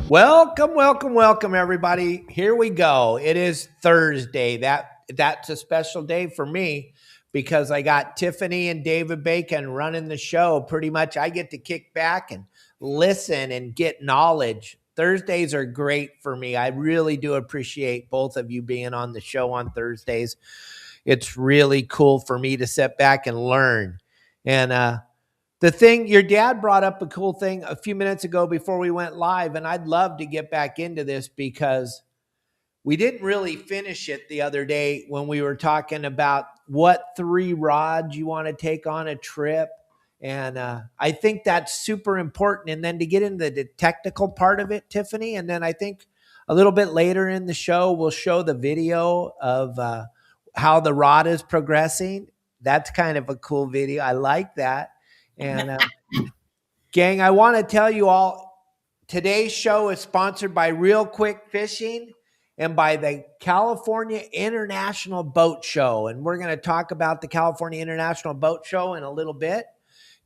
Welcome, welcome, welcome, everybody. Here we go. It is Thursday. That's a special day for me because I got Tiffany and David Bacon running the show. Pretty much, I get to kick back and listen and get knowledge. Thursdays are great for me. I really do appreciate both of you being on the show on Thursdays. It's really cool for me to sit back and learn. And the thing, your dad brought up a cool thing a few minutes ago before we went live, and I'd love to get back into this because we didn't really finish it the other day when we were talking about what 3 rods you want to take on a trip. And I think that's super important. And then to get into the technical part of it, Tiffany, and then I think a little bit later in the show, we'll show the video of how the rod is progressing. That's kind of a cool video. I like that. And gang, I want to tell you all, today's show is sponsored by ReelQuick Fishing and by the California International Boat Show. And we're going to talk about the California International Boat Show in a little bit.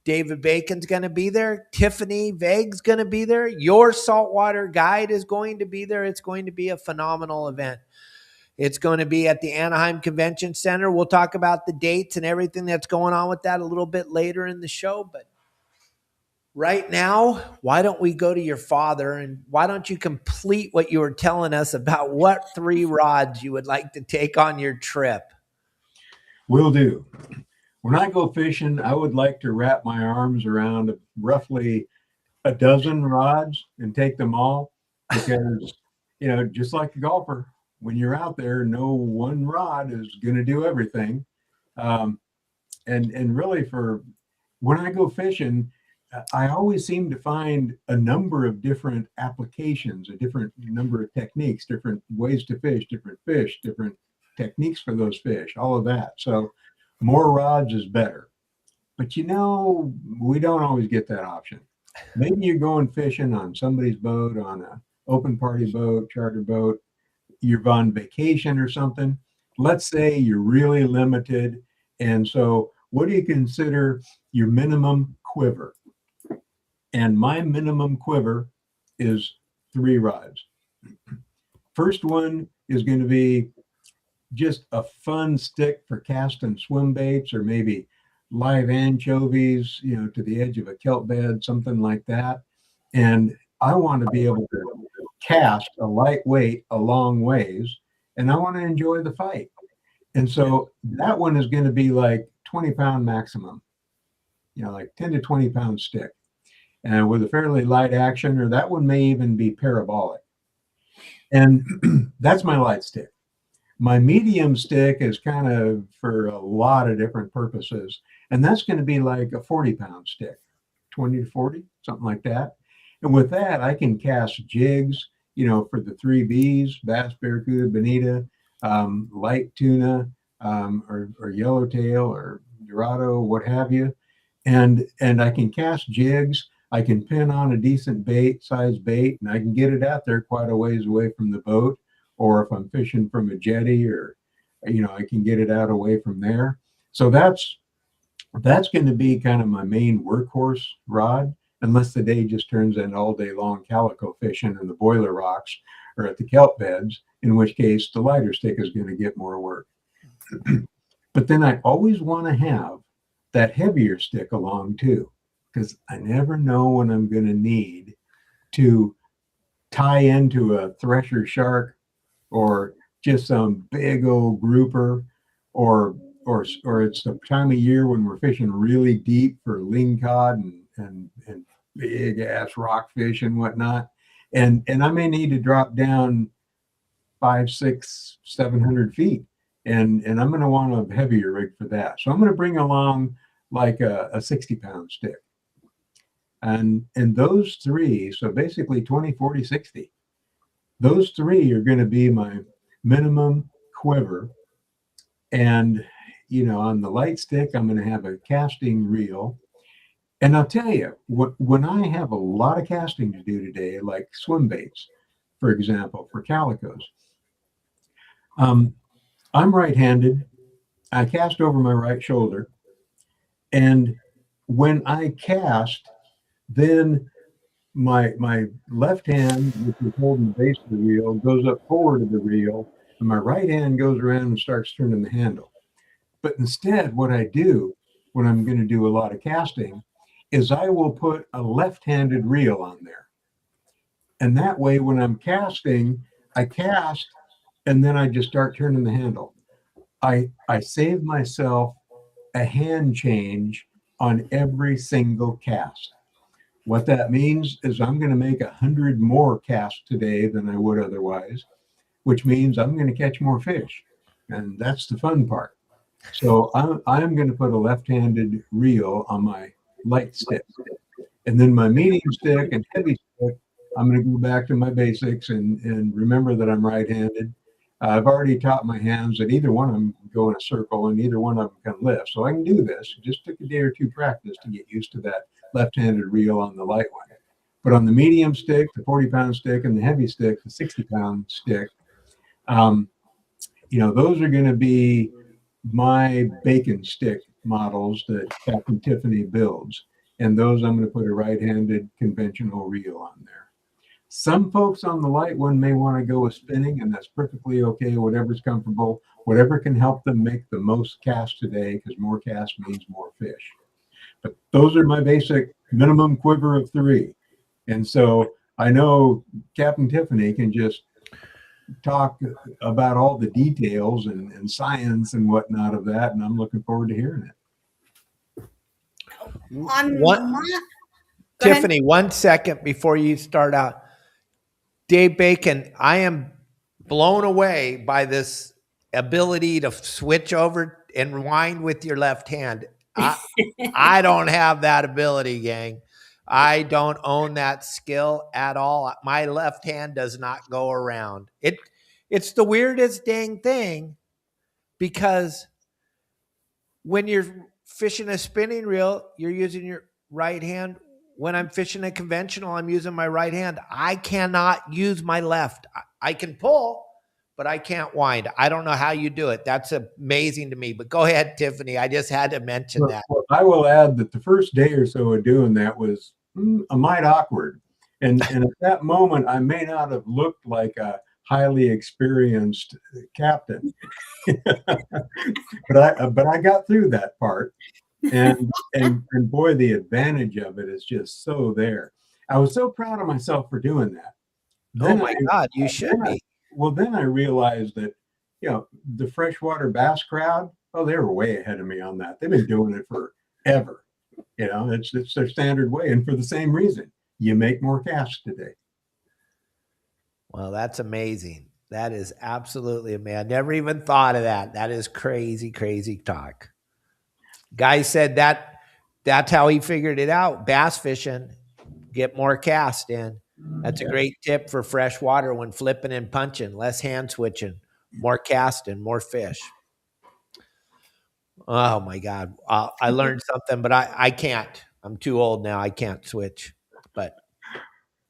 David Bacon's going to be there. Tiffany Veig's going to be there. Your Saltwater Guide is going to be there. It's going to be a phenomenal event. It's going to be at the Anaheim Convention Center. We'll talk about the dates and everything that's going on with that a little bit later in the show. But right now, why don't we go to your father and why don't you complete what you were telling us about what 3 rods you would like to take on your trip? Will do. When I go fishing, I would like to wrap my arms around roughly a dozen rods and take them all because, just like a golfer, when you're out there, no one rod is going to do everything. And really for when I go fishing, I always seem to find a number of different applications, a different number of techniques, different ways to fish, different techniques for those fish, all of that. So more rods is better. But we don't always get that option. Maybe you're going fishing on somebody's boat, on an open party boat, charter boat, you're on vacation or something. Let's say you're really limited. And so what do you consider your minimum quiver? And my minimum quiver is 3 rods. First one is going to be just a fun stick for casting swim baits or maybe live anchovies, to the edge of a kelp bed, something like that. And I want to be able to cast a lightweight a long ways, and I want to enjoy the fight. And so that one is going to be like 20-pound maximum, like 10 to 20 pound stick. And with a fairly light action, or that one may even be parabolic. And that's my light stick. My medium stick is kind of for a lot of different purposes. And that's going to be like a 40-pound stick, 20 to 40, something like that. And with that, I can cast jigs, for the 3 Bs, bass, barracuda, bonita, light tuna, or yellowtail or dorado, what have you. And I can cast jigs. I can pin on a decent size bait, and I can get it out there quite a ways away from the boat. Or if I'm fishing from a jetty, or, I can get it out away from there. So that's going to be kind of my main workhorse rod, unless the day just turns into all day long calico fishing in the boiler rocks or at the kelp beds, in which case the lighter stick is going to get more work. But then I always want to have that heavier stick along too, because I never know when I'm going to need to tie into a thresher shark or just some big old grouper, or it's the time of year when we're fishing really deep for lingcod and big ass rockfish and whatnot. And I may need to drop down 500, 600, 700 feet. And I'm going to want a heavier rig for that. So I'm going to bring along like a 60-pound stick. And those 3, so basically 20, 40, 60, those 3 are going to be my minimum quiver. And, on the light stick, I'm going to have a casting reel. And I'll tell you, when I have a lot of casting to do today, like swim baits, for example, for calicos, I'm right-handed. I cast over my right shoulder. And when I cast, then my left hand, which is holding the base of the reel, goes up forward of the reel, and my right hand goes around and starts turning the handle. But instead, what I do when I'm going to do a lot of casting is I will put a left-handed reel on there. And that way, when I'm casting, I cast and then I just start turning the handle. I save myself a hand change on every single cast. What that means is I'm going to make 100 more casts today than I would otherwise, which means I'm going to catch more fish. And that's the fun part. So I'm going to put a left-handed reel on my light stick. And then my medium stick and heavy stick, I'm going to go back to my basics and remember that I'm right-handed. I've already taught my hands that either one of them can go in a circle and either one of them can lift. So I can do this. It just took a day or two practice to get used to that left-handed reel on the light one. But on the medium stick, the 40-pound stick, and the heavy stick, the 60-pound stick, those are going to be my bacon stick models that Captain Tiffany builds. And those I'm going to put a right-handed conventional reel on there. Some folks on the light one may want to go with spinning, and that's perfectly okay, whatever's comfortable, whatever can help them make the most cast today, because more cast means more fish. But those are my basic minimum quiver of 3. And so I know Captain Tiffany can just talk about all the details and science and whatnot of that, and I'm looking forward to hearing it. Tiffany, 1 second before you start out. Dave Bacon, I am blown away by this ability to switch over and rewind with your left hand. I don't have that ability, gang. I don't own that skill at all. My left hand does not go around. It's the weirdest dang thing, because when you're fishing a spinning reel, you're using your right hand. When I'm fishing a conventional, I'm using my right hand. I cannot use my left. I can pull, but I can't wind. I don't know how you do it. That's amazing to me. But go ahead, Tiffany. I just had to mention that. Well, I will add that the first day or so of doing that was a mite awkward. And at that moment, I may not have looked like a highly experienced captain. but I got through that part. And boy, the advantage of it is just so there. I was so proud of myself for doing that. Oh my God, you should be. Then I realized that, the freshwater bass crowd, they were way ahead of me on that. They've been doing it forever. It's their standard way. And for the same reason, you make more casts today. Well, that's amazing. That is absolutely amazing. I never even thought of that. That is crazy, crazy talk. Guy said that's how he figured it out. Bass fishing, get more cast in. That's a great tip for freshwater when flipping and punching. Less hand switching, more casting, more fish. Oh my God. I learned something, but I can't. I'm too old now. I can't switch. But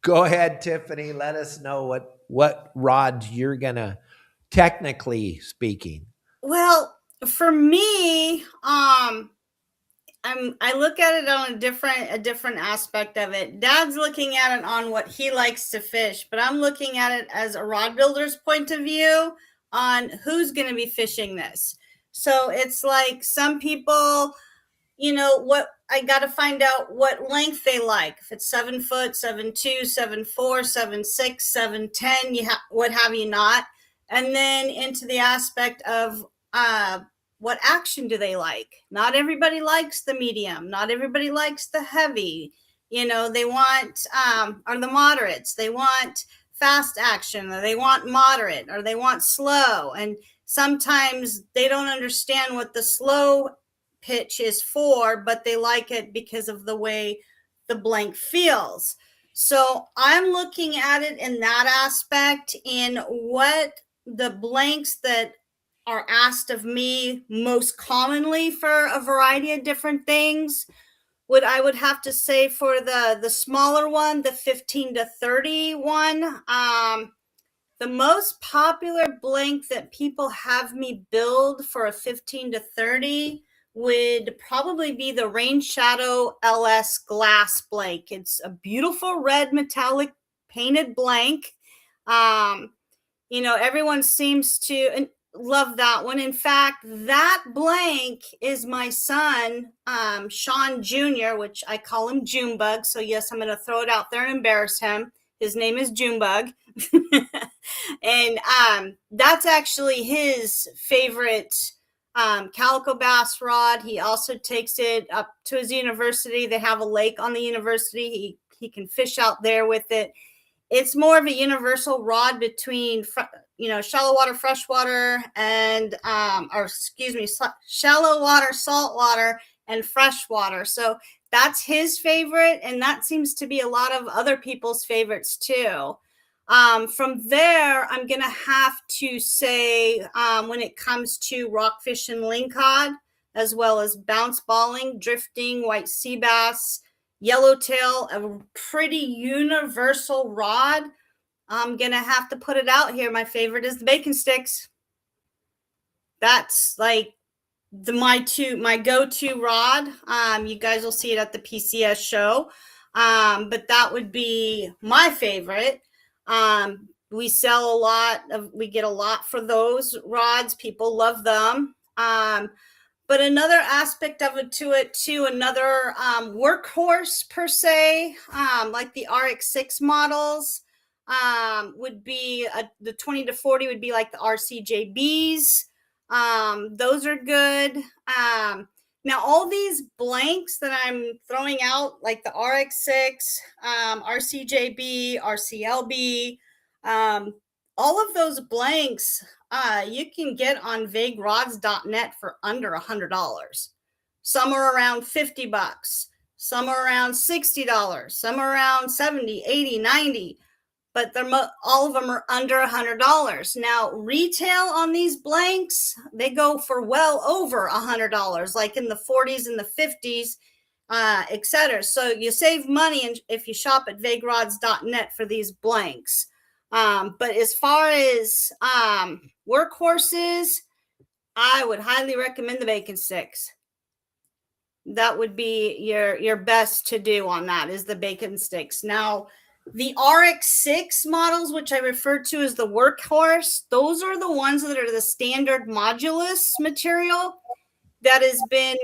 go ahead, Tiffany. Let us know what rods you're going to, technically speaking. Well, for me, I look at it on a different aspect of it. Dad's looking at it on what he likes to fish, but I'm looking at it as a rod builder's point of view on who's going to be fishing this. So it's like some people, what I got to find out what length they like. If it's 7 foot, 7'2", 7'4", 7'6", 7'10", what have you not. And then into the aspect of what action do they like? Not everybody likes the medium. Not everybody likes the heavy. They want, or the moderates. They want fast action, or they want moderate, or they want slow. And sometimes they don't understand what the slow pitch is for, but they like it because of the way the blank feels. So I'm looking at it in that aspect, in what the blanks that are asked of me most commonly for a variety of different things. I would have to say for the smaller one, the 15 to 30 one, the most popular blank that people have me build for a 15 to 30 would probably be the Rain Shadow LS glass blank. It's a beautiful red metallic painted blank. You know, everyone seems to love that one. In fact, that blank is my son, Sean Jr., which I call him Junebug. So yes, I'm going to throw it out there and embarrass him. His name is Junebug. And that's actually his favorite calico bass rod. He also takes it up to his university. They have a lake on the university. He can fish out there with it. It's more of a universal rod between, you know, shallow water, freshwater, and shallow water, saltwater, and freshwater. So that's his favorite, and that seems to be a lot of other people's favorites too. From there, I'm gonna have to say, when it comes to rockfish and lingcod, as well as bounce balling, drifting, white sea bass, yellowtail, a pretty universal rod. I'm gonna have to put it out here. My favorite is the bacon sticks. That's like my go-to rod. You guys will see it at the PCS show, but that would be my favorite. We sell a lot we get a lot for those rods. People love them. But another aspect of it too, another workhorse per se, like the RX6 models, would be the 20 to 40 would be like the RCJBs. Those are good. Now all these blanks that I'm throwing out, like the RX6, RCJB, RCLB, all of those blanks, you can get on vaguerods.net for under $100. Some are around $50, some are around $60, some are around 70, 80, 90, but all of them are under $100. Now, retail on these blanks, they go for well over $100, like in the 40s and the 50s, etc. So you save money if you shop at vaguerods.net for these blanks. But as far as workhorses, I would highly recommend the bacon sticks. That would be your best to do on that, is the bacon sticks. Now, the RX6 models, which I refer to as the workhorse, those are the ones that are the standard modulus material that has been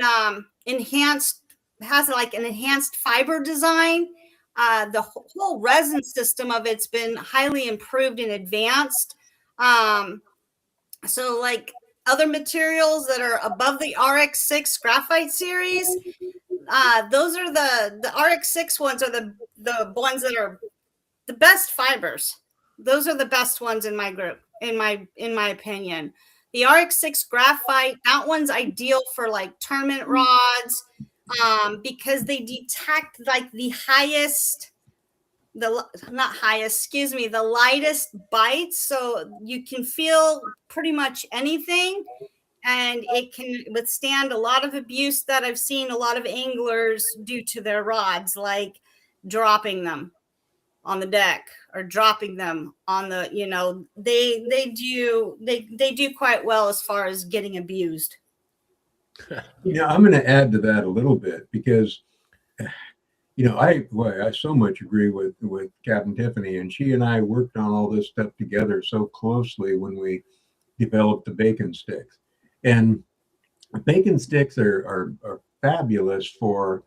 enhanced, has like an enhanced fiber design. The whole resin system of it's been highly improved and advanced. So like other materials that are above the RX6 graphite series, those are the RX6 ones are the ones that are the best fibers. Those are the best ones in my group, in my opinion. The RX6 graphite, that one's ideal for like tournament rods, because they detect like the lightest bites. So you can feel pretty much anything, and it can withstand a lot of abuse that I've seen a lot of anglers do to their rods, like dropping them on the deck or dropping them on the, you know, they do quite well as far as getting abused. You know, I'm going to add to that a little bit because, you know, I so much agree with Captain Tiffany, and she and I worked on all this stuff together so closely when we developed the bacon sticks. And bacon sticks are fabulous for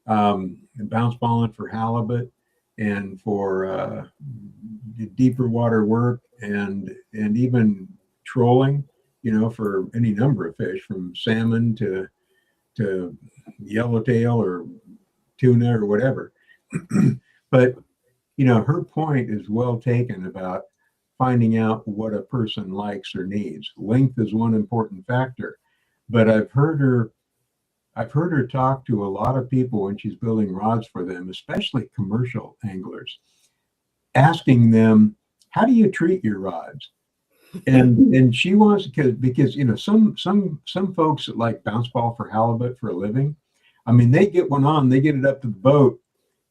bounce balling for halibut and for deeper water work and even trolling, you know, for any number of fish, from salmon to yellowtail or tuna or whatever. But, you know, her point is well taken about finding out what a person likes or needs. Length is one important factor, but I've heard her talk to a lot of people when she's building rods for them, especially commercial anglers, asking them, how do you treat your rods? And she wants, because you know, some folks that like bounce ball for halibut for a living, I mean, they get one on, they get it up to the boat,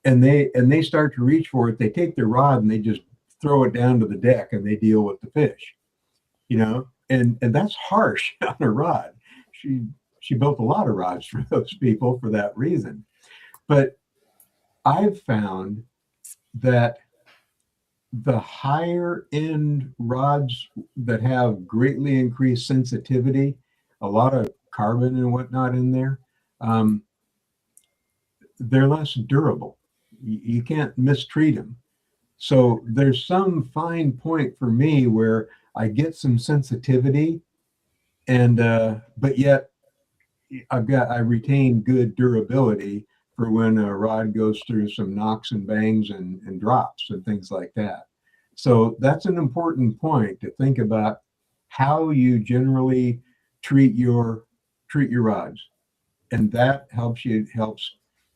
and they start to reach for it. They take their rod and they just throw it down to the deck and they deal with the fish, you know, and that's harsh on a rod. she built a lot of rods for those people for that reason. But I've found that the higher end rods that have greatly increased sensitivity, a lot of carbon and whatnot in there, they're less durable. You can't mistreat them. So there's some fine point for me where I get some sensitivity, and but yet I retain good durability for when a rod goes through some knocks and bangs and drops and things like that. So that's an important point to think about, how you generally treat your rods. And that helps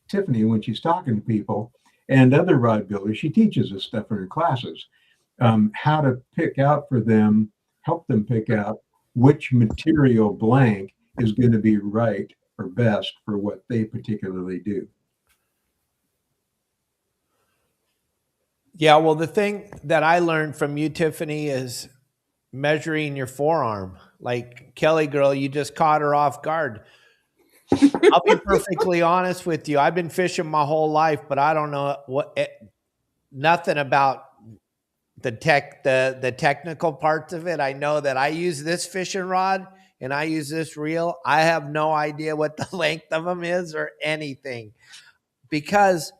Tiffany when she's talking to people and other rod builders. She teaches us stuff in her classes, how to help them pick out which material blank is going to be right or best for what they particularly do. Yeah, well, the thing that I learned from you, Tiffany, is measuring your forearm. Like Kelly girl, you just caught her off guard. I'll be perfectly honest with you. I've been fishing my whole life, but I don't know nothing about the technical parts of it. I know that I use this fishing rod and I use this reel. I have no idea what the length of them is or anything, because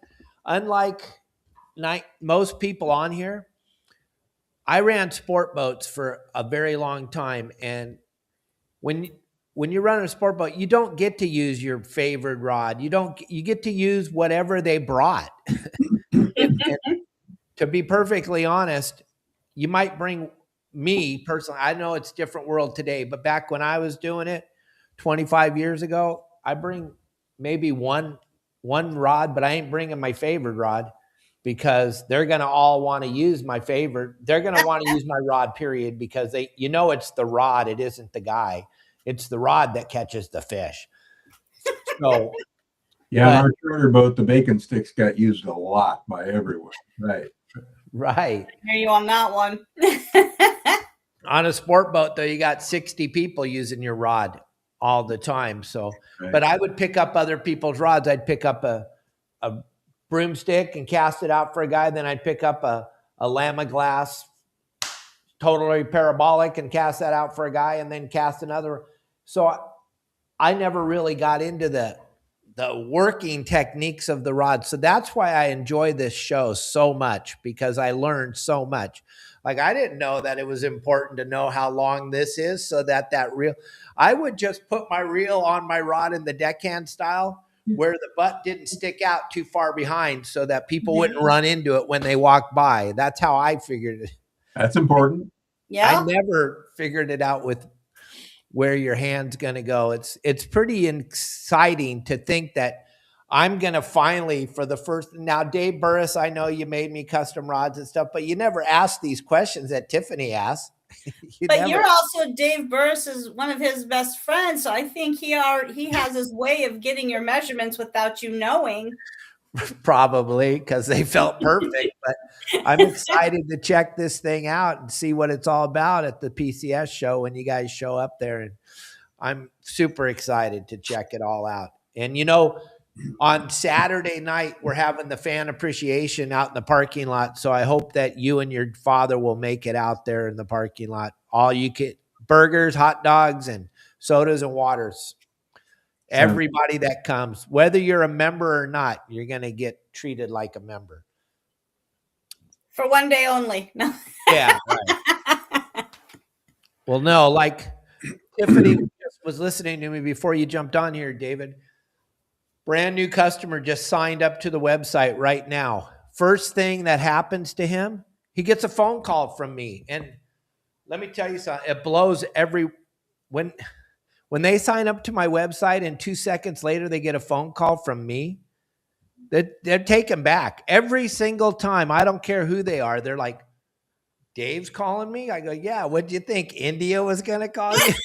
unlike most people on here, I ran sport boats for a very long time. And when you run a sport boat, you don't get to use your favorite rod. You get to use whatever they brought. And to be perfectly honest, you might bring, me personally, I know it's a different world today, but back when I was doing it 25 years ago, I bring maybe one rod, but I ain't bringing my favorite rod, because they're going to all want to use my favorite. They're going to want to use my rod, period, because it's the rod. It isn't the guy. It's the rod that catches the fish. So yeah, on our charter boat, the bacon sticks got used a lot by everyone. Right. Right. I hear you on that one. On a sport boat, though, you got 60 people using your rod all the time. So, right. But I would pick up other people's rods. I'd pick up a broomstick and cast it out for a guy. Then I'd pick up a Lama glass, totally parabolic, and cast that out for a guy, and then cast another. So I never really got into the working techniques of the rod. So that's why I enjoy this show so much, because I learned so much. Like, I didn't know that it was important to know how long this is, so that reel, I would just put my reel on my rod in the deckhand style, where the butt didn't stick out too far behind, so that people wouldn't run into it when they walk by. That's how I figured it. That's important. Yeah. I never figured it out with where your hand's going to go. It's pretty exciting to think that I'm going to finally, for the first, now Dave Burris, I know you made me custom rods and stuff, but you never asked these questions that Tiffany asked. You're also Dave Burris is one of his best friends. So I think he has his way of getting your measurements without you knowing. Probably because they felt perfect, but I'm excited to check this thing out and see what it's all about at the PCS show when you guys show up there. And I'm super excited to check it all out. And, on Saturday night, we're having the fan appreciation out in the parking lot. So I hope that you and your father will make it out there in the parking lot. All you get burgers, hot dogs, and sodas and waters. Everybody that comes, whether you're a member or not, you're going to get treated like a member. For one day only. No. Yeah. Right. Well, no, like Tiffany was listening to me before you jumped on here, David. Brand new customer just signed up to the website right now. First thing that happens to him, he gets a phone call from me. And let me tell you something, it blows when they sign up to my website and 2 seconds later they get a phone call from me, they're taken back every single time. I don't care who they are. They're like, Dave's calling me? I go, yeah, what'd you think? India was going to call you?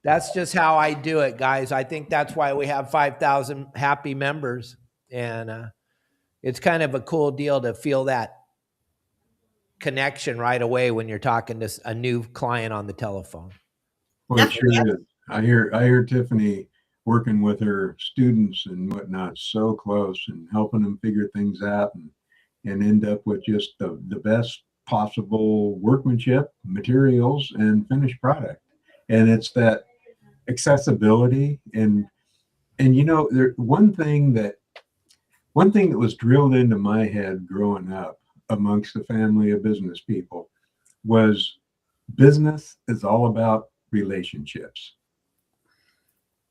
That's just how I do it, guys. I think that's why we have 5,000 happy members. And it's kind of a cool deal to feel that connection right away when you're talking to a new client on the telephone. Well, it sure is. I hear Tiffany working with her students and whatnot so close and helping them figure things out and end up with just the best possible workmanship, materials, and finished product. And it's that accessibility and there one thing that was drilled into my head growing up amongst the family of business people was business is all about relationships.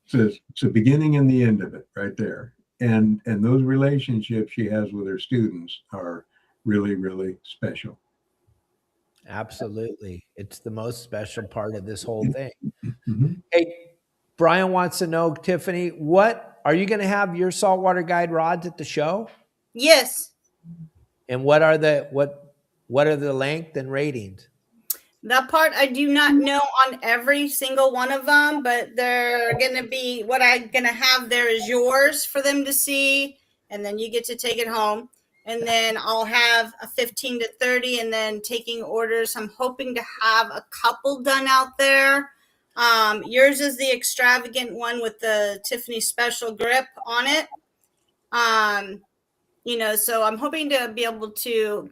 So it's the beginning and the end of it right there. And those relationships she has with her students are really, really special. Absolutely. It's the most special part of this whole thing. Mm-hmm. Hey, Brian wants to know, Tiffany, what are you going to have your saltwater guide rods at the show? Yes. And what are the length and ratings? That part I do not know on every single one of them, but they're going to be, what I'm going to have there is yours for them to see, and then you get to take it home. And then I'll have a 15 to 30 and then taking orders. I'm hoping to have a couple done out there. Yours is the extravagant one with the Tiffany special grip on it. So I'm hoping to be able to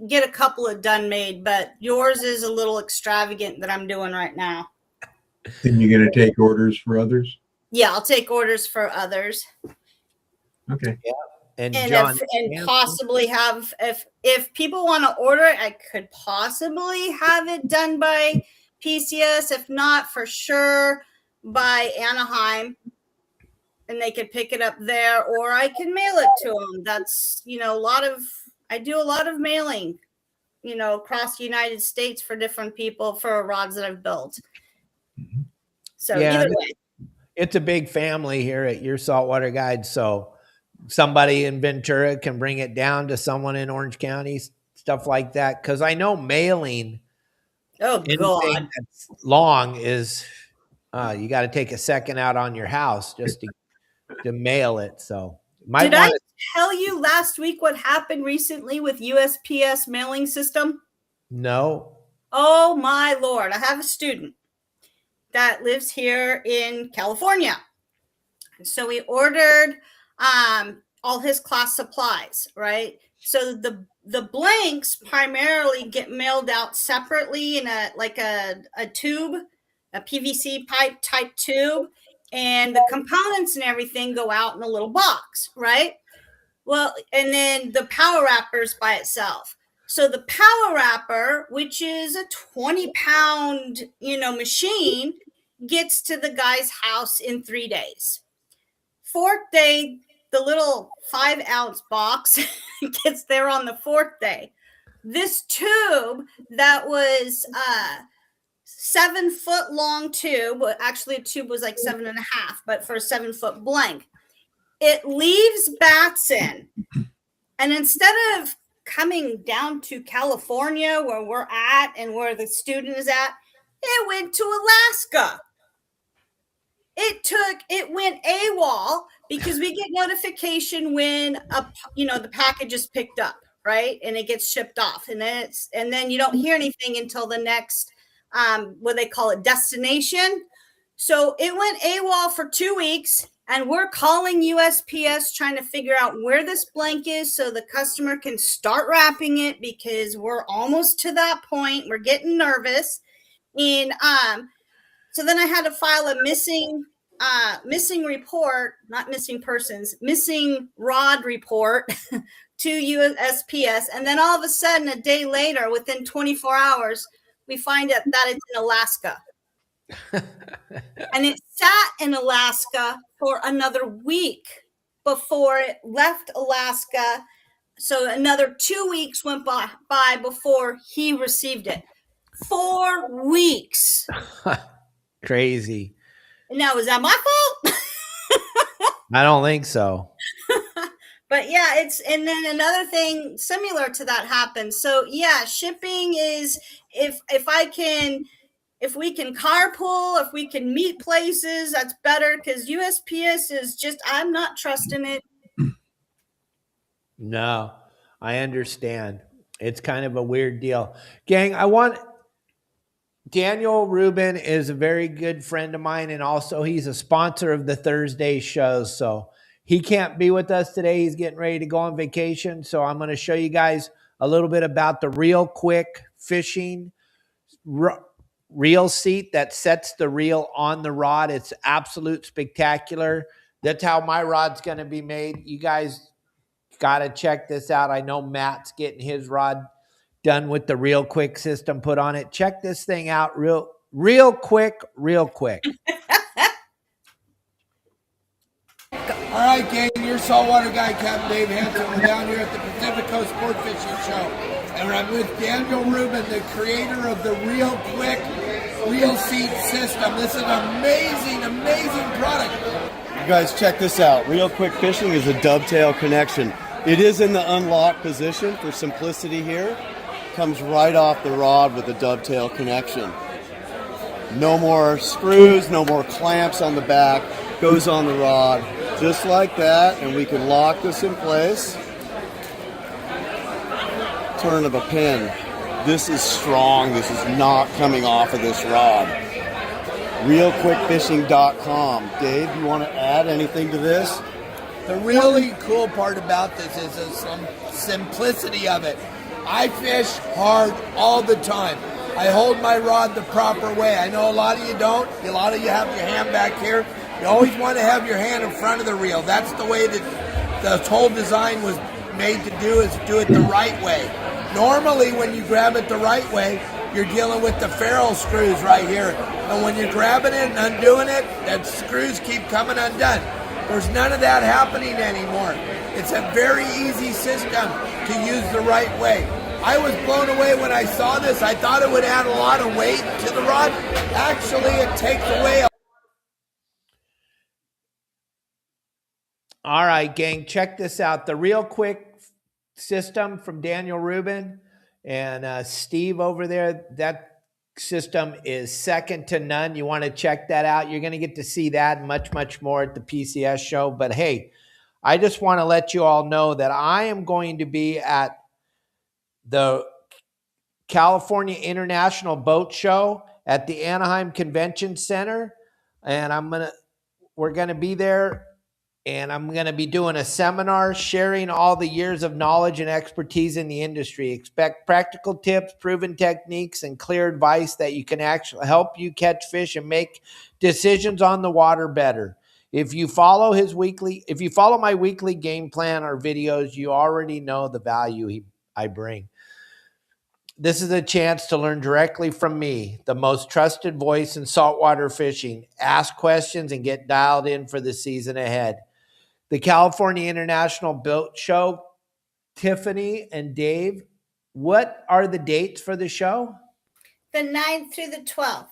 get a couple of done made, but yours is a little extravagant that I'm doing right now. Then you're going to take orders for others? Yeah, I'll take orders for others. Okay. Yeah. And John, possibly have, if people want to order it, I could possibly have it done by PCS. If not, for sure by Anaheim. And they could pick it up there, or I can mail it to them. That's, I do a lot of mailing, across the United States for different people for rods that I've built. So either way. It's a big family here at Your Saltwater Guide. So somebody in Ventura can bring it down to someone in Orange County, stuff like that. Because I know mailing, anything that's long is, you got to take a second out on your house just to mail it. So did I tell you last week what happened recently with USPS mailing system? No. Oh my Lord. I have a student that lives here in California. So we ordered all his class supplies, right? So the blanks primarily get mailed out separately in a tube, a PVC pipe type tube. And the components and everything go out in a little box, right? Well, and then the power wrapper is by itself. So the power wrapper, which is a 20-pound, machine, gets to the guy's house in 3 days. Fourth day, the little 5-ounce box gets there on the fourth day. This tube that was 7-foot long tube. Actually, a tube was like 7.5, but for a 7-foot blank, it leaves Batson. And instead of coming down to California where we're at and where the student is at, it went to Alaska. It went AWOL because we get notification when the package is picked up, right? And it gets shipped off. And then you don't hear anything until the next what they call it, destination. So it went AWOL for 2 weeks, and we're calling USPS trying to figure out where this blank is so the customer can start wrapping it, because we're almost to that point. We're getting nervous. And so then I had to file a missing report, not missing persons, missing rod report to USPS. And then all of a sudden, a day later, within 24 hours, we find out that it's in Alaska. And it sat in Alaska for another week before it left Alaska. So another 2 weeks went by before he received it. 4 weeks. Crazy. Now, is that my fault? I don't think so. But yeah, and then another thing similar to that happened. So yeah, shipping is, if we can carpool, if we can meet places, that's better, because USPS is just, I'm not trusting it. No, I understand. It's kind of a weird deal. Gang, I want Daniel Rubin is a very good friend of mine, and also he's a sponsor of the Thursday shows. So he can't be with us today. He's getting ready to go on vacation. So I'm going to show you guys a little bit about the ReelQuick fishing reel seat that sets the reel on the rod. It's absolute spectacular. That's how my rod's going to be made. You guys got to check this out. I know Matt's getting his rod done with the ReelQuick system put on it. Check this thing out real quick. All right, gang, your saltwater guide, Captain Dave Hansen. We're down here at the Pacific Coast Sportfishing Show, and I'm with Daniel Rubin, the creator of the ReelQuick reel seat system. This is an amazing product. You guys check this out. ReelQuick fishing is a dovetail connection. It is in the unlocked position for simplicity here. Comes right off the rod with a dovetail connection. No more screws, no more clamps on the back. Goes on the rod just like that, and we can lock this in place. Turn of a pin. This is strong. This is not coming off of this rod. ReelQuickFishing.com. Dave, you want to add anything to this? The really cool part about this is the simplicity of it. I fish hard all the time. I hold my rod the proper way. I know a lot of you don't. A lot of you have your hand back here. You always want to have your hand in front of the reel. That's the way that the whole design was made to do, is do it the right way. Normally, when you grab it the right way, you're dealing with the ferrule screws right here. And when you're grabbing it and undoing it, the screws keep coming undone. There's none of that happening anymore. It's a very easy system to use the right way. I was blown away when I saw this. I thought it would add a lot of weight to the rod. Actually, it takes away. All right, gang, check this out. The ReelQuick system from Daniel Rubin and Steve over there. That system is second to none. You want to check that out. You're going to get to see that and much more at the PCS show. But hey, I just want to let you all know that I am going to be at the California International Boat Show at the Anaheim Convention Center, and we're going to be there, and I'm going to be doing a seminar sharing all the years of knowledge and expertise in the industry. Expect practical tips, proven techniques, and clear advice that you can actually help you catch fish and make decisions on the water better. If you follow my weekly game plan or videos, you already know the value I bring. This is a chance to learn directly from me, the most trusted voice in saltwater fishing. Ask questions and get dialed in for the season ahead. The California International Boat Show, Tiffany and Dave, what are the dates for the show? The 9th through the 12th.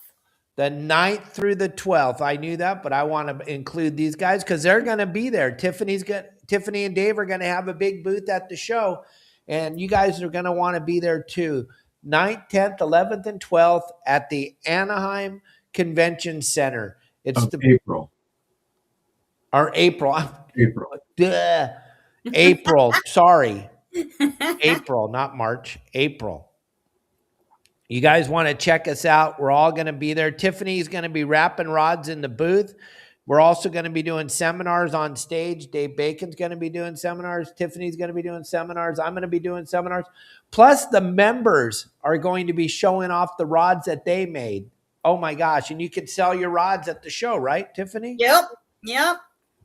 The 9th through the 12th. I knew that, but I want to include these guys because they're going to be there. Tiffany and Dave are going to have a big booth at the show, and you guys are going to want to be there too. 9th, 10th, 11th, and 12th at the Anaheim Convention Center. It's April. April. Sorry. April, not March. April. You guys want to check us out. We're all going to be there. Tiffany's going to be wrapping rods in the booth. We're also going to be doing seminars on stage. Dave Bacon's going to be doing seminars. Tiffany's going to be doing seminars. I'm going to be doing seminars. Plus, the members are going to be showing off the rods that they made. Oh, my gosh. And you can sell your rods at the show, right, Tiffany? Yep.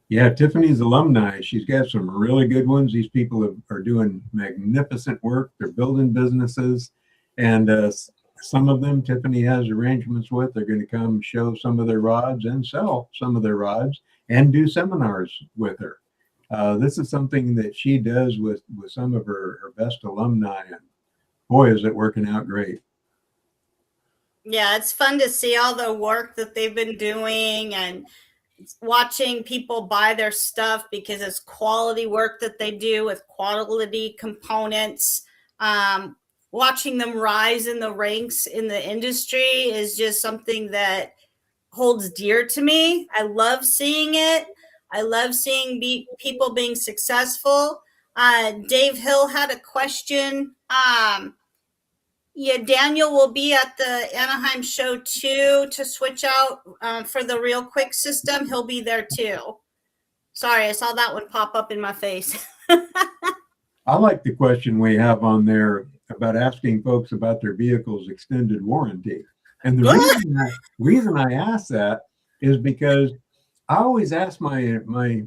Yeah, Tiffany's alumni. She's got some really good ones. These people are doing magnificent work. They're building businesses. And some of them Tiffany has arrangements with. They're going to come show some of their rods and sell some of their rods and do seminars with her. This is something that she does with some of her best alumni. And boy, is it working out great. Yeah, it's fun to see all the work that they've been doing and watching people buy their stuff because it's quality work that they do with quality components. Watching them rise in the ranks in the industry is just something that holds dear to me. I love seeing it. I love seeing people being successful. Dave Hill had a question. Yeah, Daniel will be at the Anaheim show too to switch out for the ReelQuick system. He'll be there too. Sorry, I saw that one pop up in my face. I like the question we have on there about asking folks about their vehicle's extended warranty. And the reason I ask that is because I always ask my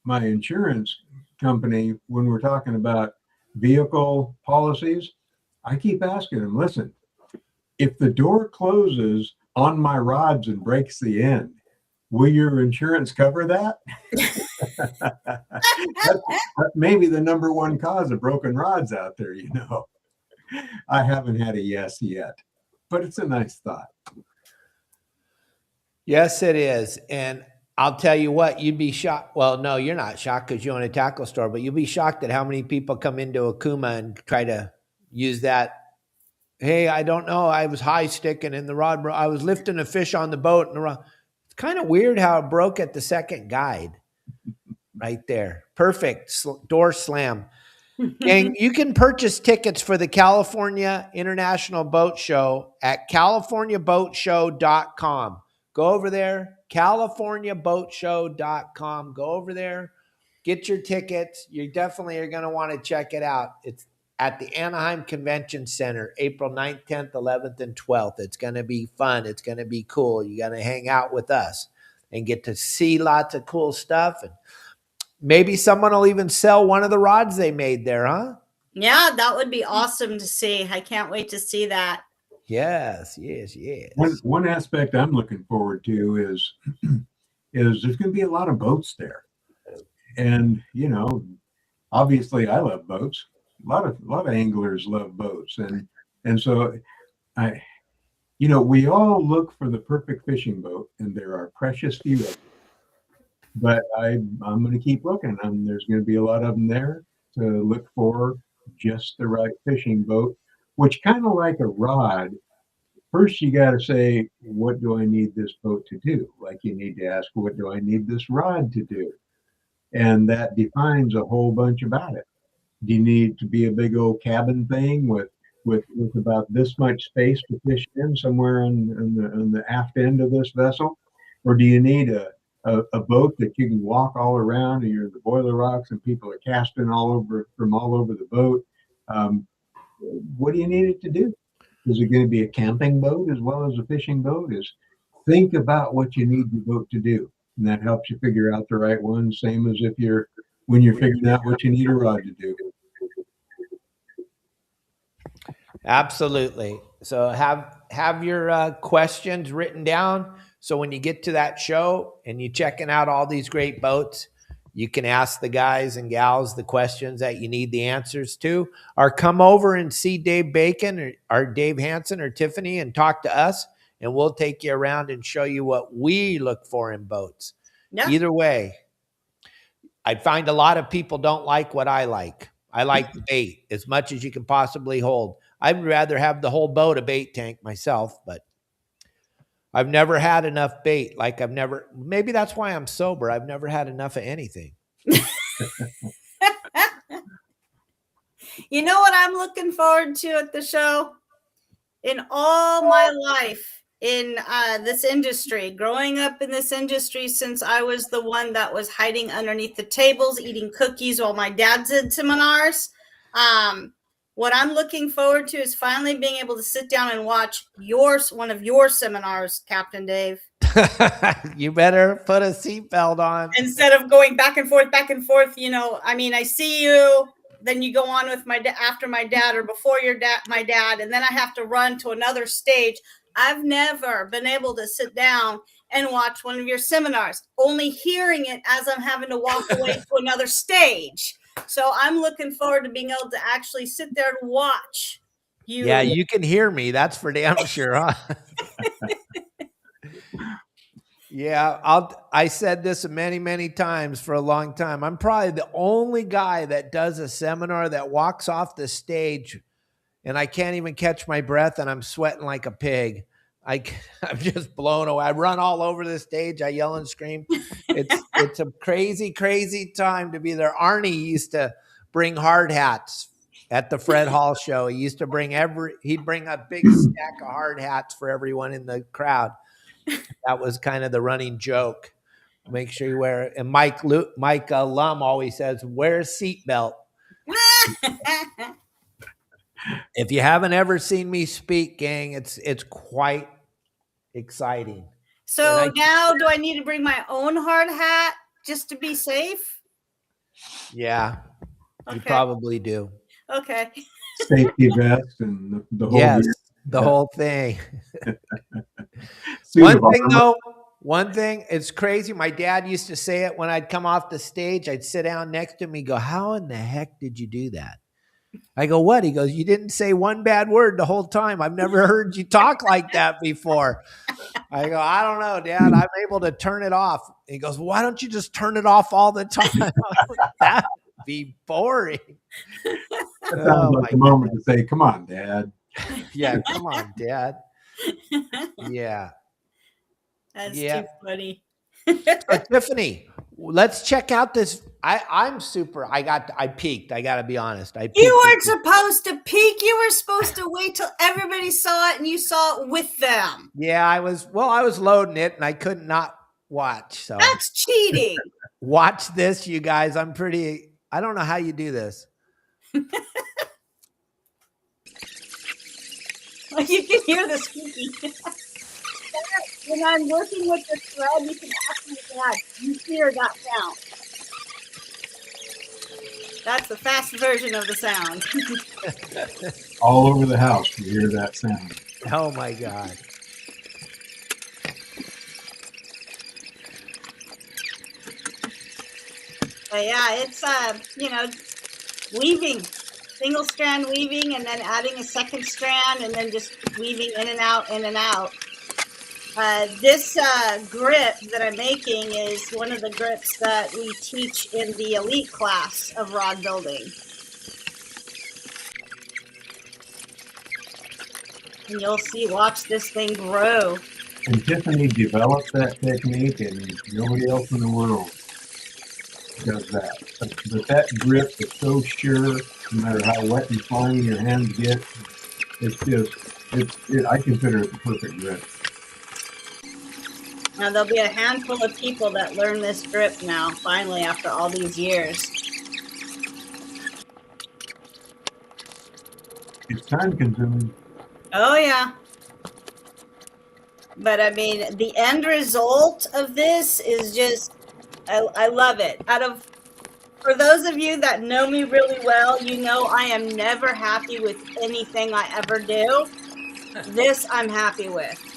insurance company when we're talking about vehicle policies, I keep asking them, listen, if the door closes on my rods and breaks the end, will your insurance cover that? That's maybe the number one cause of broken rods out there, you know. I haven't had a yes yet, but it's a nice thought. Yes, it is. And I'll tell you what, you'd be shocked. Well, no, you're not shocked because you own a tackle store, but you'll be shocked at how many people come into Okuma and try to use that. Hey, I don't know. I was high sticking in the rod. I was lifting a fish on the boat and the rod. It's kind of weird how it broke at the second guide right there. Perfect door slam. And you can purchase tickets for the California International Boat Show at californiaboatshow.com. Go over there, californiaboatshow.com. Go over there, get your tickets. You definitely are going to want to check it out. It's at the Anaheim Convention Center, April 9th, 10th, 11th, and 12th. It's going to be fun. It's going to be cool. You're going to hang out with us and get to see lots of cool stuff. And maybe someone will even sell one of the rods they made there, huh? Yeah, that would be awesome to see. I can't wait to see that. Yes. One aspect I'm looking forward to is there's going to be a lot of boats there. And, you know, obviously I love boats. A lot of anglers love boats. And so we all look for the perfect fishing boat, and there are precious few of them. But I'm going to keep looking. There's going to be a lot of them there to look for just the right fishing boat, which kind of like a rod. First, you got to say, what do I need this boat to do? Like you need to ask, what do I need this rod to do? And that defines a whole bunch about it. Do you need to be a big old cabin thing with about this much space to fish in somewhere on the aft end of this vessel? Or do you need a boat that you can walk all around and you're in the boiler rocks and people are casting from all over the boat? What do you need it to do? Is it going to be a camping boat as well as a fishing boat? Think about what you need your boat to do. And that helps you figure out the right one. Same as when you're figuring out what you need a rod to do. Absolutely. So have your questions written down. So when you get to that show and you're checking out all these great boats, you can ask the guys and gals the questions that you need the answers to, or come over and see Dave Bacon or Dave Hansen or Tiffany and talk to us, and we'll take you around and show you what we look for in boats. Yeah. Either way, I find a lot of people don't like what I like. I like the bait as much as you can possibly hold. I'd rather have the whole boat a bait tank myself, but I've never had enough bait. Maybe that's why I'm sober. I've never had enough of anything. You know what I'm looking forward to at the show? In all my life in this industry, growing up in this industry since I was the one that was hiding underneath the tables, eating cookies while my dad did seminars, what I'm looking forward to is finally being able to sit down and watch one of your seminars, Captain Dave. You better put a seatbelt on. Instead of going back and forth, I see you, then you go on with after my dad or before my dad, and then I have to run to another stage. I've never been able to sit down and watch one of your seminars, only hearing it as I'm having to walk away to another stage. So I'm looking forward to being able to actually sit there and watch you. Yeah, you can hear me. That's for damn sure, huh? Yeah, I said this many, many times for a long time. I'm probably the only guy that does a seminar that walks off the stage and I can't even catch my breath and I'm sweating like a pig. I'm just blown away. I run all over the stage. I yell and scream. It's a crazy, crazy time to be there. Arnie used to bring hard hats at the Fred Hall show. He used to he'd bring a big stack of hard hats for everyone in the crowd. That was kind of the running joke. Make sure you wear it. And Mike Lum always says, wear a seatbelt. If you haven't ever seen me speak, gang, it's quite exciting. So now do I need to bring my own hard hat just to be safe? Yeah, okay. You probably do. Okay. Safety vest and the whole gear. The whole thing. One thing, it's crazy. My dad used to say it when I'd come off the stage. I'd sit down next to him. He'd go, how in the heck did you do that? I go, what? He goes, you didn't say one bad word the whole time. I've never heard you talk like that before. I go, I don't know, Dad. I'm able to turn it off. He goes, well, why don't you just turn it off all the time? That would be boring. That sounds like the moment to say, come on, Dad. Yeah, come on, Dad. Yeah. That's too funny. Tiffany, let's check out this. I peeked. I got to be honest. You weren't supposed to peek. You were supposed to wait till everybody saw it and you saw it with them. Yeah, I was loading it and I could not watch. So that's cheating. Watch this, you guys. I don't know how you do this. You can hear the squeaking. When I'm working with the thread, you can actually hear that sound. That's the fast version of the sound. All over the house, you hear that sound. Oh my God. But yeah, it's weaving, single strand weaving, and then adding a second strand, and then just weaving in and out, in and out. This grip that I'm making is one of the grips that we teach in the elite class of rod building. And you'll watch this thing grow. And Tiffany developed that technique, and nobody else in the world does that. But that grip is so sure, no matter how wet and slimy your hands get, I consider it the perfect grip. Now, there'll be a handful of people that learn this grip now, finally, after all these years. It's time consuming. Oh, yeah. But, I mean, the end result of this is just, I love it. For those of you that know me really well, you know I am never happy with anything I ever do. This I'm happy with.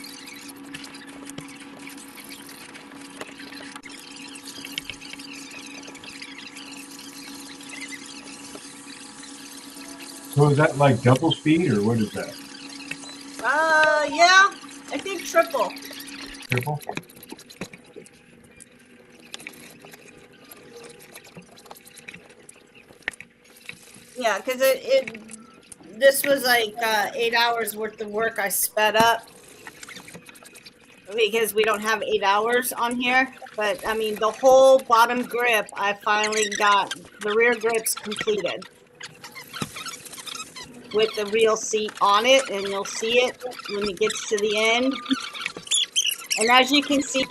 So is that like double speed, or what is that? Yeah, I think triple. Triple? Yeah, because this was like 8 hours worth of work I sped up because we don't have 8 hours on here. But I mean, the whole bottom grip, I finally got the rear grips completed with the reel seat on it, and you'll see it when it gets to the end. And as you can see,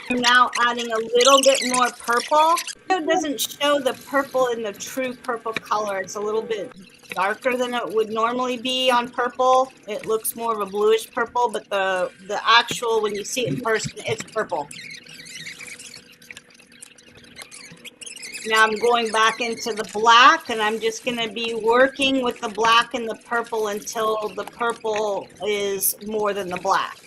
I'm now adding a little bit more purple. It doesn't show the purple in the true purple color. It's a little bit darker than it would normally be on purple. It looks more of a bluish purple, but the actual, when you see it in person, it's purple. Now I'm going back into the black, and I'm just going to be working with the black and the purple until the purple is more than the black.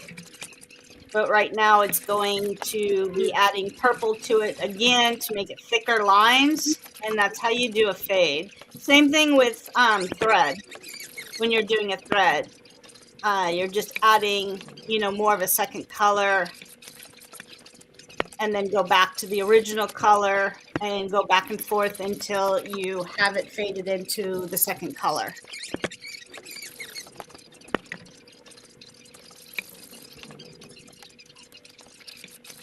But right now it's going to be adding purple to it again to make it thicker lines, and that's how you do a fade. Same thing with thread. When you're doing a thread, you're just adding, more of a second color, and then go back to the original color and go back and forth until you have it faded into the second color.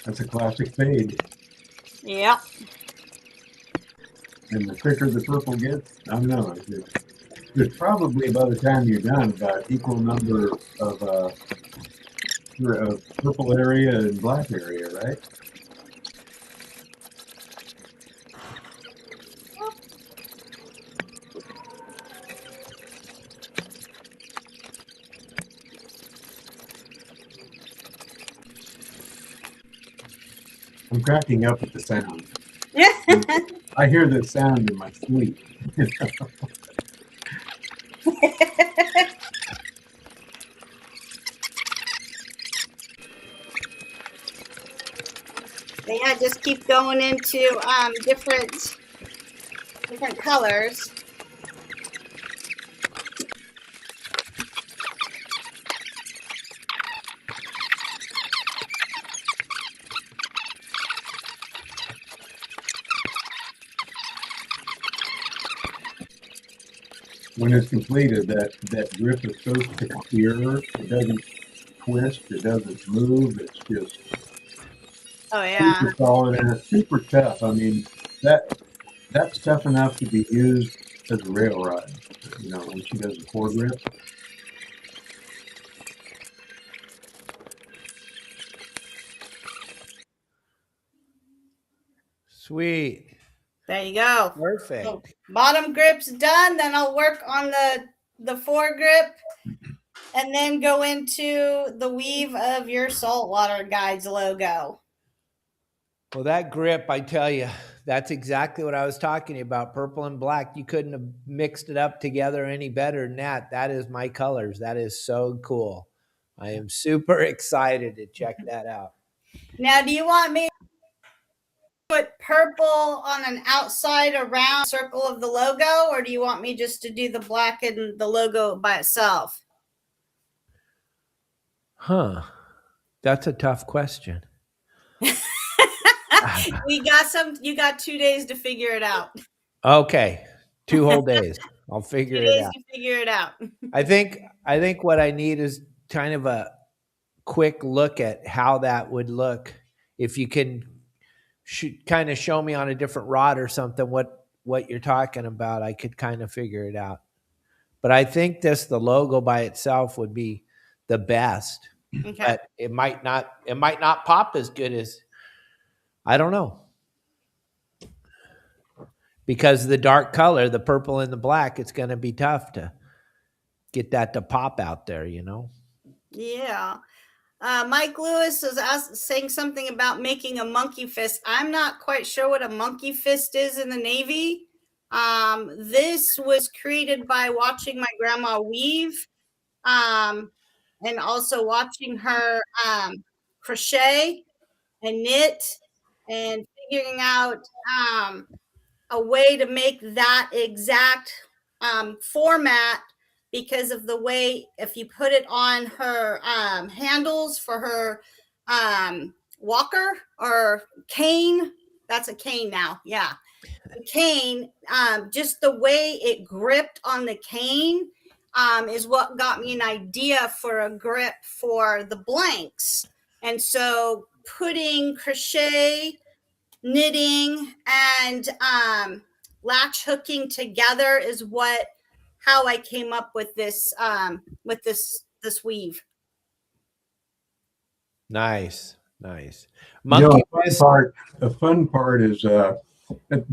That's a classic fade. Yep. And the thicker the purple gets, I don't know. There's probably, by the time you're done, about equal number of purple area and black area, right? I'm cracking up at the sound. I hear the sound in my sleep. Yeah, just keep going into different colors. When it's completed, that grip is so secure, it doesn't twist, it doesn't move, it's just Oh yeah. super solid and it's super tough. I mean, that's tough enough to be used as a rail rod, you know, when she does a foregrip. Sweet. There you go. Perfect. So bottom grip's done. Then I'll work on the foregrip and then go into the weave of your Saltwater Guides logo. Well, that grip, I tell you, that's exactly what I was talking about. Purple and black. You couldn't have mixed it up together any better than that. That is my colors. That is so cool. I am super excited to check that out. Now, do you want me to put purple on an outside around circle of the logo, or do you want me just to do the black and the logo by itself? Huh. That's a tough question. You got 2 days to figure it out. Okay. 2 whole days. I'll figure 2 it days out. to figure it out. I think what I need is kind of a quick look at how that would look. If you can kind of show me on a different rod or something what you're talking about, I could kind of figure it out. But I think the logo by itself would be the best. Okay. But it might not pop as good as, I don't know. Because the dark color, the purple and the black, it's going to be tough to get that to pop out there, you know? Yeah. Mike Lewis is saying something about making a monkey fist. I'm not quite sure what a monkey fist is in the Navy. This was created by watching my grandma weave, and also watching her crochet and knit, and figuring out a way to make that exact format, because of the way, if you put it on her handles for her walker or cane, that's a cane now. Yeah. The cane, just the way it gripped on the cane is what got me an idea for a grip for the blanks. And so putting crochet, knitting, and latch hooking together is how I came up with this weave. Nice. Monkey fist. A fun part is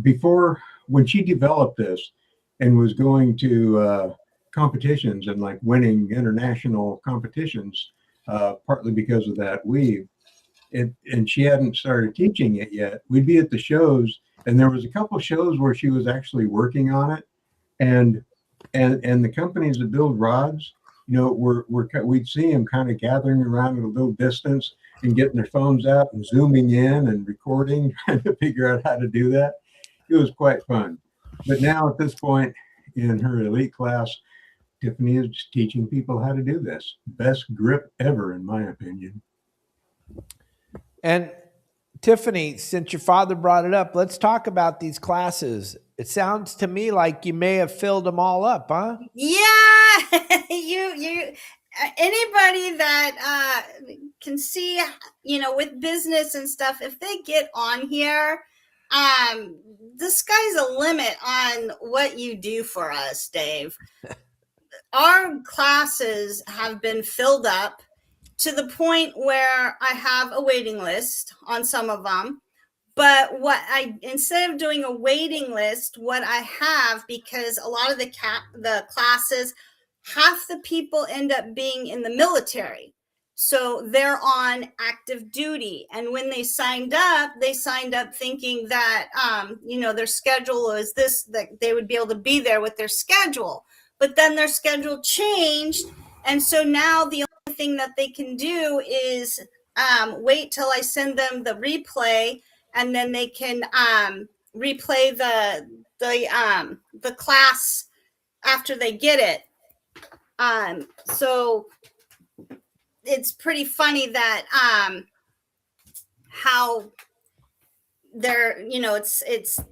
before, when she developed this and was going to competitions and like winning international competitions, partly because of that weave, and she hadn't started teaching it yet. We'd be at the shows, and there was a couple shows where she was actually working on it, and the companies that build rods, you know, we'd see them kind of gathering around at a little distance and getting their phones out and zooming in and recording, trying to figure out how to do that. It was quite fun. But now at this point in her elite class, Tiffany is teaching people how to do this. Best grip ever, in my opinion. And Tiffany, since your father brought it up, let's talk about these classes. It sounds to me like you may have filled them all up, huh? Yeah, you anybody that can see, you know, with business and stuff, if they get on here, the sky's a limit on what you do for us, Dave. Our classes have been filled up to the point where I have a waiting list on some of them. But instead of doing a waiting list, what I have, because a lot of the classes, half the people end up being in the military. So they're on active duty. And when they signed up thinking that, their schedule is this, that they would be able to be there with their schedule. But then their schedule changed. And so now the only thing that they can do is wait till I send them the replay, and then they can replay the class after they get it. So it's pretty funny that how they're,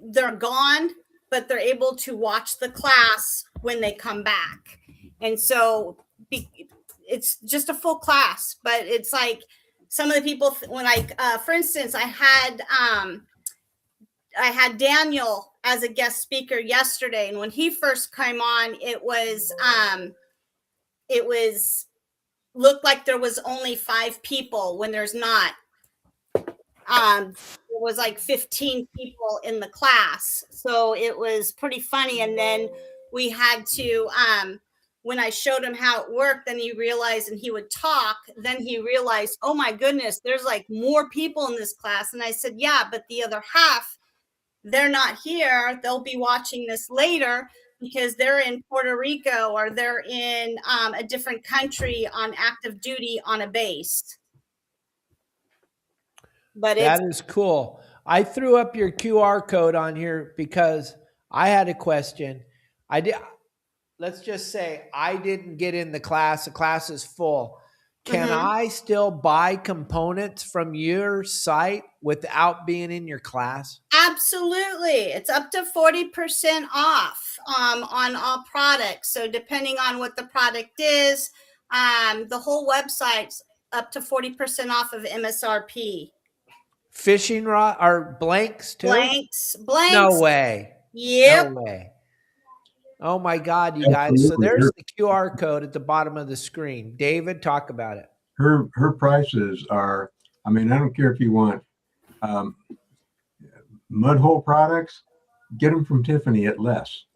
they're gone, but they're able to watch the class when they come back. And so it's just a full class, but it's like some of the people, when for instance, I had Daniel as a guest speaker yesterday. And when he first came on, it was looked like there was only 5 people when there's not. There was like 15 people in the class. So it was pretty funny. And then we had to, when I showed him how it worked, then he realized, and he would talk, then he realized, oh my goodness, there's like more people in this class. And I said, yeah, but the other half, they're not here. They'll be watching this later because they're in Puerto Rico or they're in a different country on active duty on a base. But that is cool. I threw up your QR code on here because I had a question. Let's just say I didn't get in the class. The class is full. Can I still buy components from your site without being in your class? Absolutely. It's up to 40% off on all products. So depending on what the product is, the whole website's up to 40% off of MSRP. Fishing rod or blanks too? Blanks. No way. Yep. No way. Oh my God, you guys. So there's the QR code at the bottom of the screen. David, talk about it. Her prices are, I mean, I don't care if you want mud hole products, get them from Tiffany at less.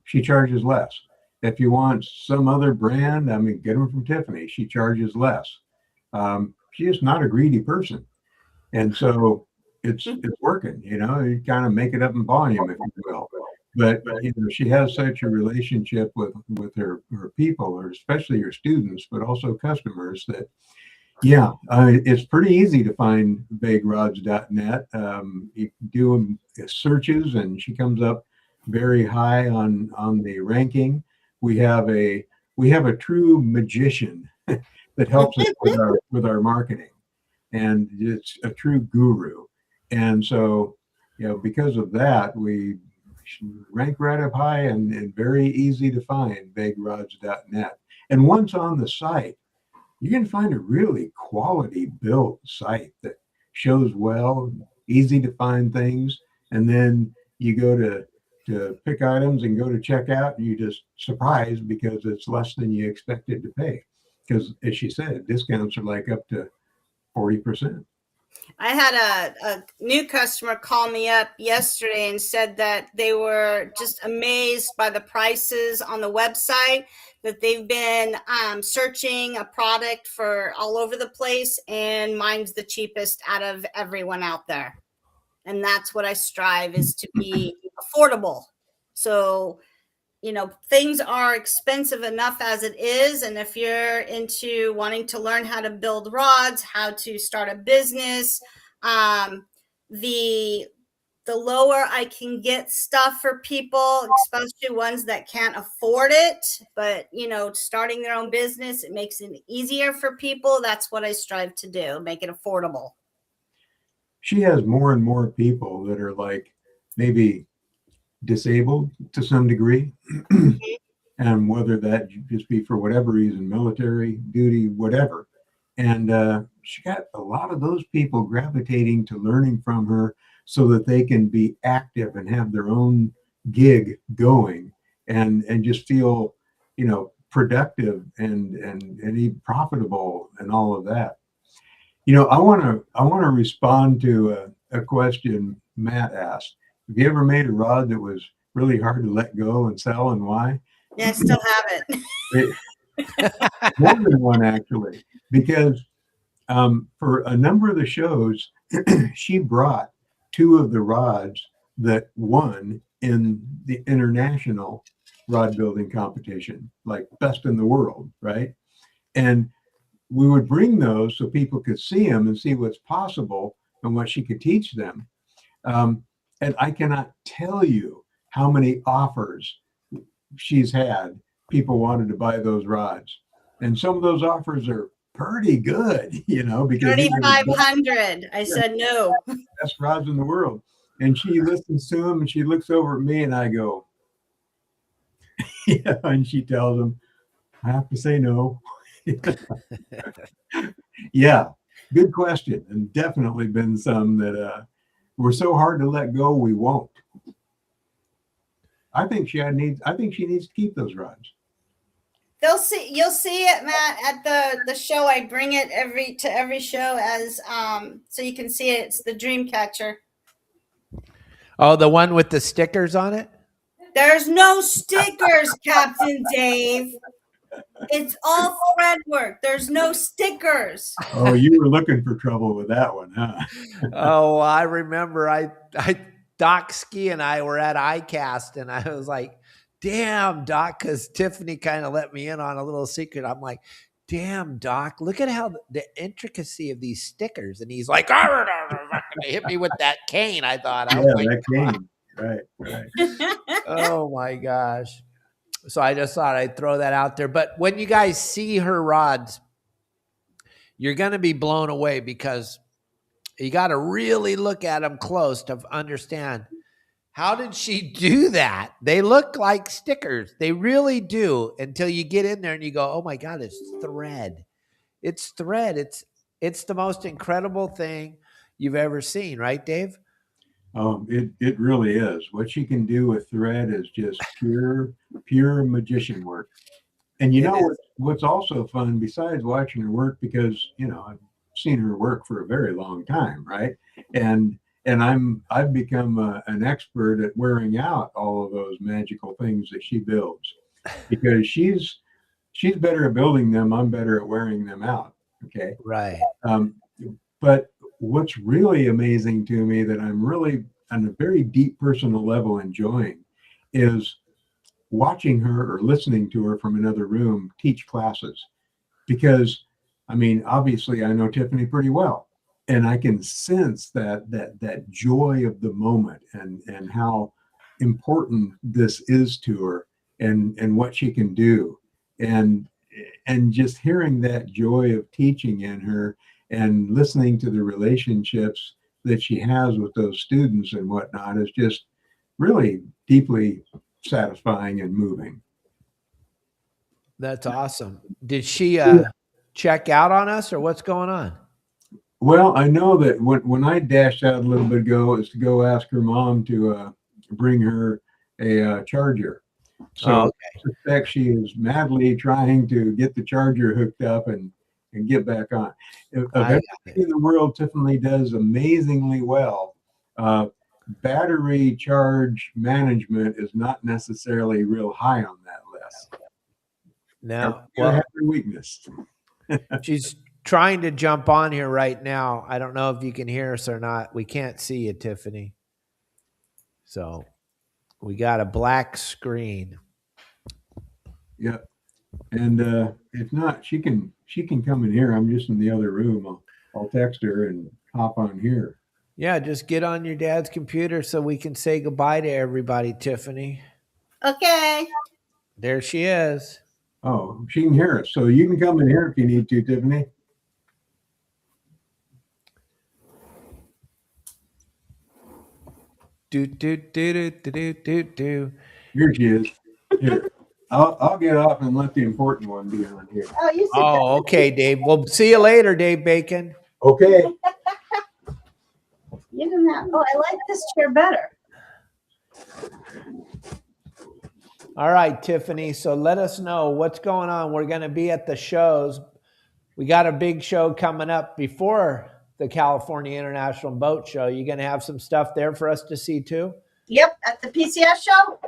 She charges less. If you want some other brand, I mean, get them from Tiffany. She charges less. She is not a greedy person. And so it's working, you kind of make it up in volume, if you will. But she has such a relationship with her people, or especially her students, but also customers, that it's pretty easy to find vaguerods.net. You do searches, and she comes up very high on the ranking. We have a true magician that helps us with our marketing, and it's a true guru. And so, because of that, we rank right up high and very easy to find, vaguerods.net. And once on the site, you can find a really quality built site that shows well, easy to find things. And then you go to pick items and go to checkout, and you're just surprised because it's less than you expected to pay. Because as she said, discounts are like up to 40%. I had a new customer call me up yesterday and said that they were just amazed by the prices on the website, that they've been searching a product for all over the place, and mine's the cheapest out of everyone out there. And that's what I strive, is to be affordable. So, things are expensive enough as it is. And if you're into wanting to learn how to build rods, how to start a business, the lower I can get stuff for people, especially ones that can't afford it, but starting their own business, it makes it easier for people. That's what I strive to do, make it affordable. She has more and more people that are like maybe disabled to some degree. And whether that just be for whatever reason, military duty, whatever. And she got a lot of those people gravitating to learning from her so that they can be active and have their own gig going and just feel, productive and even profitable and all of that. I want to respond to a question Matt asked. Have you ever made a rod that was really hard to let go and sell, and why? Yeah, I still have it. More than one, actually, because for a number of the shows, she brought 2 of the rods that won in the international rod building competition, like best in the world, right? And we would bring those so people could see them and see what's possible and what she could teach them. And I cannot tell you how many offers she's had. People wanted to buy those rods. And some of those offers are pretty good, because 3,500. I said no. Best rods in the world. And she listens to them and she looks over at me and I go, and she tells them, I have to say no. Yeah, good question. And definitely been some that were so hard to let go, we won't. I think she needs to keep those rods. You'll see it, Matt, at the show. I bring it to every show as so you can see it. It's the dream catcher. Oh, the one with the stickers on it? There's no stickers, Captain Dave. It's all thread work. There's no stickers. Oh, you were looking for trouble with that one, huh? Oh, I remember Doc Ski and I were at ICAST and I was like, damn, Doc, because Tiffany kind of let me in on a little secret. I'm like, damn, Doc, look at how the intricacy of these stickers. And he's like, hit me with that cane. I thought, that cane. Right. Oh my gosh. So I just thought I'd throw that out there. But when you guys see her rods, you're going to be blown away because you got to really look at them close to understand. How did she do that? They look like stickers. They really do until you get in there and you go, oh my God, it's thread. It's thread. It's the most incredible thing you've ever seen, right, Dave? It really is. What she can do with thread is just pure magician work. And what's also fun besides watching her work, because I've seen her work for a very long time, right? And I've become an expert at wearing out all of those magical things that she builds, because she's better at building them. I'm better at wearing them out. Okay. Right. But what's really amazing to me that I'm really on a very deep personal level enjoying is watching her or listening to her from another room teach classes, because obviously I know Tiffany pretty well. And I can sense that joy of the moment and how important this is to her and what she can do. And just hearing that joy of teaching in her and listening to the relationships that she has with those students and whatnot is just really deeply satisfying and moving. That's awesome. Did she check out on us or what's going on? Well, I know that when I dashed out a little bit ago, is to go ask her mom to bring her a charger. So okay. I suspect she is madly trying to get the charger hooked up and get back on. Of everything in the world, Tiffany does amazingly well. Battery charge management is not necessarily real high on that list. Now, have her weakness. She's trying to jump on here right now. I don't know if you can hear us or not. We can't see you, Tiffany. So we got a black screen. Yeah. And if not, she can come in here. I'm just in the other room. I'll text her and hop on here. Yeah, just get on your dad's computer so we can say goodbye to everybody, Tiffany. Okay. There she is. Oh, she can hear us. So you can come in here if you need to, Tiffany. Do. Here she is. Here. I'll get off and let the important one be on here. Okay, Dave. We'll see you later, Dave Bacon. Okay. You didn't have. Oh, I like this chair better. All right, Tiffany. So let us know what's going on. We're going to be at the shows. We got a big show coming up before the California International Boat Show. You going to have some stuff there for us to see too? Yep, at the PCS show.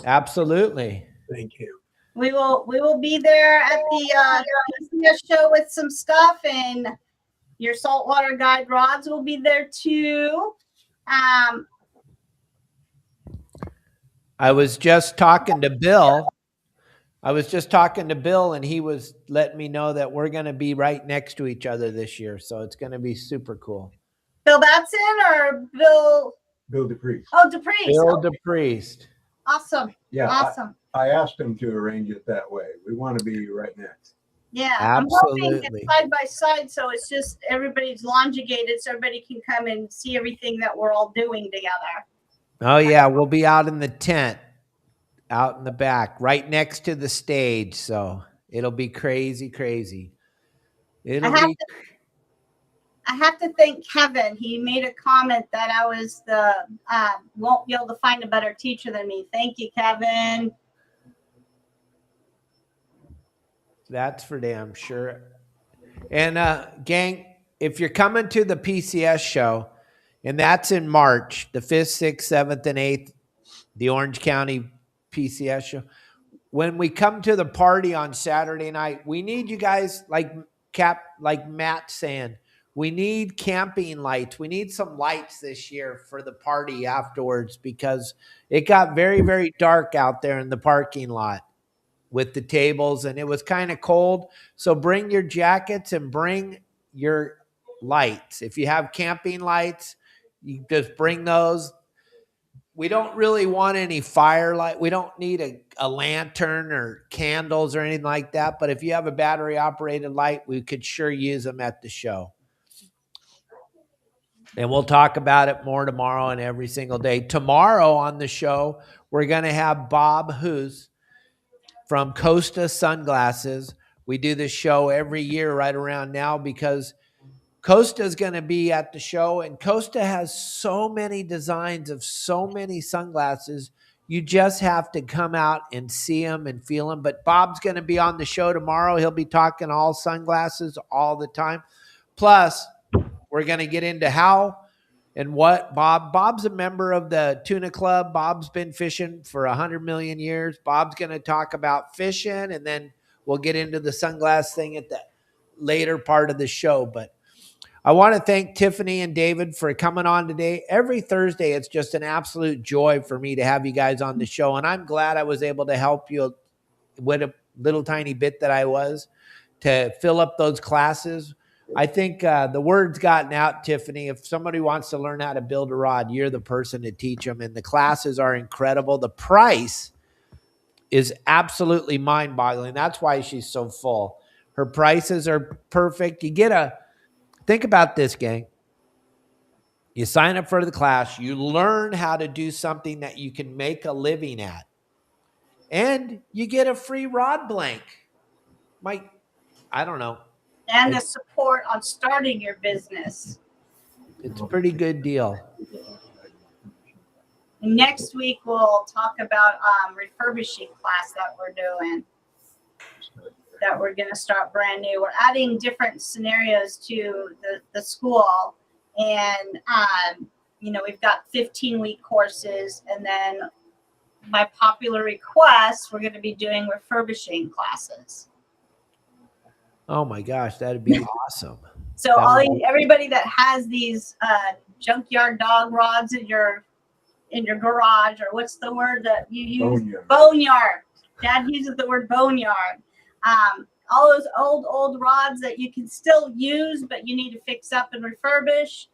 Absolutely. Thank you. We will be there at the PCS show with some stuff, and your saltwater guide rods will be there too. I was just talking to Bill. And he was letting me know that we're going to be right next to each other this year. So it's going to be super cool. Bill Batson or Bill? Bill DePriest. Oh, DePriest. Bill Okay. DePriest. Awesome. Yeah. Awesome. I asked him to arrange it that way. We want to be right next. Yeah. Absolutely. I'm hoping it's side by side, so it's just everybody's longigated, so everybody can come and see everything that we're all doing together. Oh, yeah. We'll be out in the tent, out in the back, right next to the stage. So it'll be crazy, crazy. I have to thank Kevin. He made a comment that I was won't be able to find a better teacher than me. Thank you, Kevin. That's for damn sure. And gang, if you're coming to the PCS show, and that's in March, the 5th, 6th, 7th, and 8th, the Orange County PCS show. When we come to the party on Saturday night, we need you guys, like Matt saying, we need camping lights. We need some lights this year for the party afterwards, because it got very, very dark out there in the parking lot with the tables, and it was kind of cold. So bring your jackets and bring your lights. If you have camping lights, you just bring those. We don't really want any firelight. We don't need a lantern or candles or anything like that. But if you have a battery operated light, we could sure use them at the show. And we'll talk about it more tomorrow and every single day. Tomorrow on the show, we're going to have Bob Hoos from Costa Sunglasses. We do this show every year right around now because Costa is going to be at the show, and Costa has so many designs of so many sunglasses. You just have to come out and see them and feel them. But Bob's going to be on the show tomorrow. He'll be talking all sunglasses all the time. Plus, we're going to get into how and what Bob's a member of the Tuna Club. Bob's been fishing for 100 million years. Bob's going to talk about fishing, and then we'll get into the sunglass thing at the later part of the show. But I want to thank Tiffany and David for coming on today. Every Thursday, it's just an absolute joy for me to have you guys on the show. And I'm glad I was able to help you with a little tiny bit that I was to fill up those classes. I think the word's gotten out, Tiffany. If somebody wants to learn how to build a rod, you're the person to teach them. And the classes are incredible. The price is absolutely mind-boggling. That's why she's so full. Her prices are perfect. Think about this, gang. You sign up for the class. You learn how to do something that you can make a living at. And you get a free rod blank. I don't know. And the support on starting your business. It's a pretty good deal. Next week, we'll talk about refurbishing class that we're doing. That we're going to start brand new. We're adding different scenarios to the school, and we've got 15-week courses, and then by popular request, we're going to be doing refurbishing classes. Oh my gosh, that'd be awesome. So everybody that has these junkyard dog rods in your garage, or what's the word that you use? Boneyard. Dad uses the word boneyard. All those old rods that you can still use, but you need to fix up and refurbish.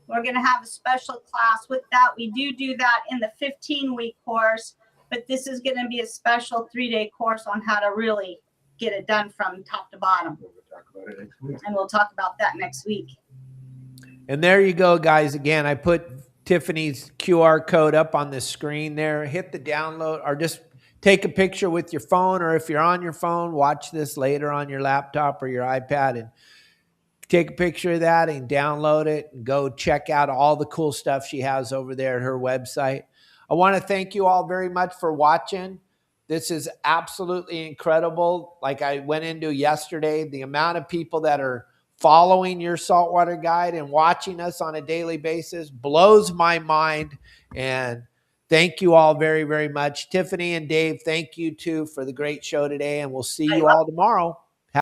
We're going to have a special class with that. We do that in the 15-week course, but this is going to be a special 3-day course on how to really get it done from top to bottom. We'll talk about it next week. And we'll talk about that next week. And there you go, guys. Again, I put Tiffany's QR code up on the screen there. Hit the download, or just take a picture with your phone, or if you're on your phone, watch this later on your laptop or your iPad and take a picture of that and download it and go check out all the cool stuff she has over there at her website. I want to thank you all very much for watching. This is absolutely incredible. Like I went into yesterday, the amount of people that are following Your Saltwater Guide and watching us on a daily basis blows my mind. And thank you all very, very much. Tiffany and Dave, thank you too for the great show today. And we'll see you all tomorrow.